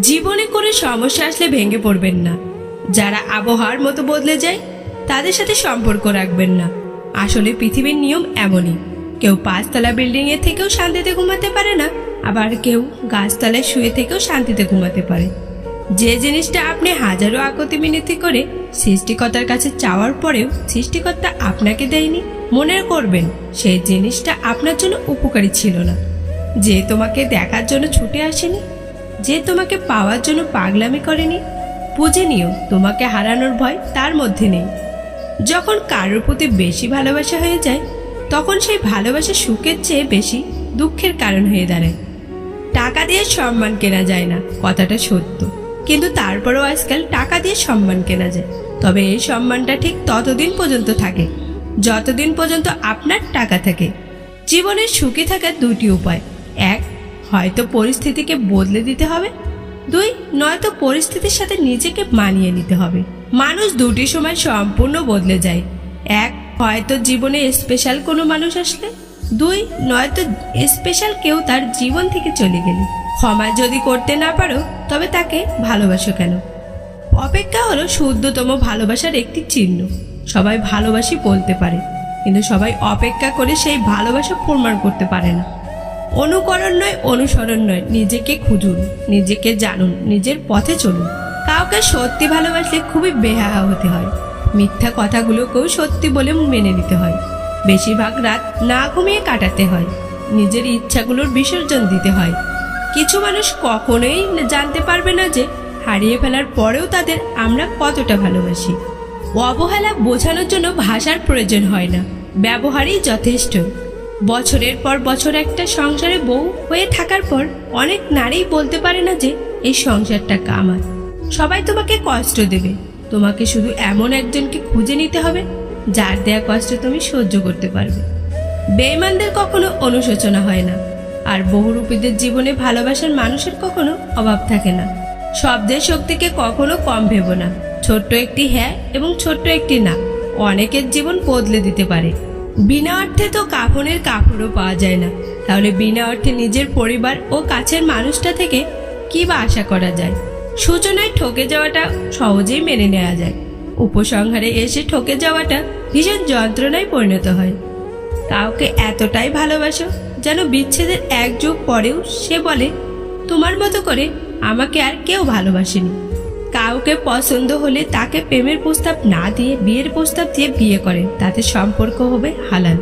জীবনে কোনো সমস্যা আসলে ভেঙে পড়বেন না। যারা আবহাওয়ার মতো বদলে যায় তাদের সাথে সম্পর্ক রাখবেন না। আসলে পৃথিবীর নিয়ম এমনই, কেউ 5 তলা বিল্ডিং এর থেকেও শান্তিতে ঘুমাতে পারে না, আবার কেউ গাছতলায় শুয়ে থেকেও শান্তিতে ঘুমাতে পারে। যে জিনিসটা আপনি হাজারো আকতি মিনতি করে সৃষ্টিকর্তার কাছে চাওয়ার পরেও সৃষ্টিকর্তা আপনাকে দেয়নি, মনে করবেন সেই জিনিসটা আপনার জন্য উপকারী ছিল না। যে তোমাকে দেখার জন্য ছুটে আসেনি, যে তোমাকে পাওয়ার জন্য পাগলামি করেনি, বুঝে নিও তোমাকে হারানোর ভয় তার মধ্যে নেই। যখন কারোর প্রতি বেশি ভালোবাসা হয়ে যায় তখন সেই ভালোবাসা সুখের চেয়ে বেশি দুঃখের কারণ হয়ে দাঁড়ায়। টাকা দিয়ে সম্মান কেনা যায় না, কথাটা সত্য, কিন্তু তারপরেও আজকাল টাকা দিয়ে সম্মান কেনা যায়। তবে এই সম্মানটা ঠিক ততদিন পর্যন্ত থাকে যতদিন পর্যন্ত আপনার টাকা থাকে। জীবনের সুখী থাকার দুটি উপায়, এক, হয়তো পরিস্থিতিকে বদলে দিতে হবে, দুই, নয়তো পরিস্থিতির সাথে নিজেকে মানিয়ে নিতে হবে। মানুষ দুটি সময় সম্পূর্ণ বদলে যায়, এক, হয়তো জীবনে স্পেশাল কোনো মানুষ আসলে, দুই, নয়তো স্পেশাল কেউ তার জীবন থেকে চলে গেলে। ক্ষমা যদি করতে না পারো তবে তাকে ভালোবাসো কেন? অপেক্ষা হলো শুদ্ধতম ভালোবাসার একটি চিহ্ন। সবাই ভালোবাসি বলতে পারে, কিন্তু সবাই অপেক্ষা করে সেই ভালোবাসা প্রমাণ করতে পারে না। অনুকরণ নয়, অনুসরণ নয়, নিজেকে খুঁজুন, নিজেকে জানুন, নিজের পথে চলুন। কাউকে সত্যি ভালোবাসলে খুবই বেহায়া হতে হয়, মিথ্যা কথাগুলোকেও সত্যি বলে মেনে নিতে হয়, বেশিরভাগ রাত না ঘুমিয়ে কাটাতে হয়, নিজের ইচ্ছাগুলোর বিসর্জন দিতে হয়। কিছু মানুষ কখনোই জানতে পারবে না যে হারিয়ে ফেলার পরেও তাদের আমরা কতটা ভালোবাসি। অবহেলা বোঝানোর জন্য ভাষার প্রয়োজন হয় না, ব্যবহারই যথেষ্ট। বছরের পর বছর একটা সংসারে বউ হয়ে থাকার পর অনেক নারী বলতে পারে না যে এই সংসারটা আমার। সবাই তোমাকে কষ্ট দেবে, তোমাকে শুধু এমন একজনকে খুঁজে নিতে হবে যার দেয়া কষ্ট তুমি সহ্য করতে পারবে। বেঈমানদের কখনো অনুশোচনা হয় না, আর বহুরূপীদের জীবনে ভালোবাসার মানুষের কখনো অভাব থাকে না। শব্দের শক্তিকে কখনো কম ভেবো না। ছোট্ট একটি হ্যাঁ এবং ছোট্ট একটি না অনেকের জীবন বদলে দিতে পারে। বিনা অর্থে তো কাফনের কাপড়ও পাওয়া যায় না, তাহলে বিনা অর্থে নিজের পরিবার ও কাছের মানুষটা থেকে কি বা আশা করা যায়? সূচনায় ঠকে যাওয়াটা সহজেই মেনে নেওয়া যায়, উপসংহারে এসে ঠকে যাওয়াটা ভীষণ যন্ত্রণায় পরিণত হয়। কাউকে এতটাই ভালোবাসো যেন বিচ্ছেদের 1 যুগ পরেও সে বলে তোমার মতো করে আমাকে আর কেউ ভালোবাসেনি। কাউকে পছন্দ হলে তাকে প্রেমের প্রস্তাব না দিয়ে বিয়ের প্রস্তাব দিয়ে বিয়ে করে, তাতে সম্পর্ক হবে হালাল।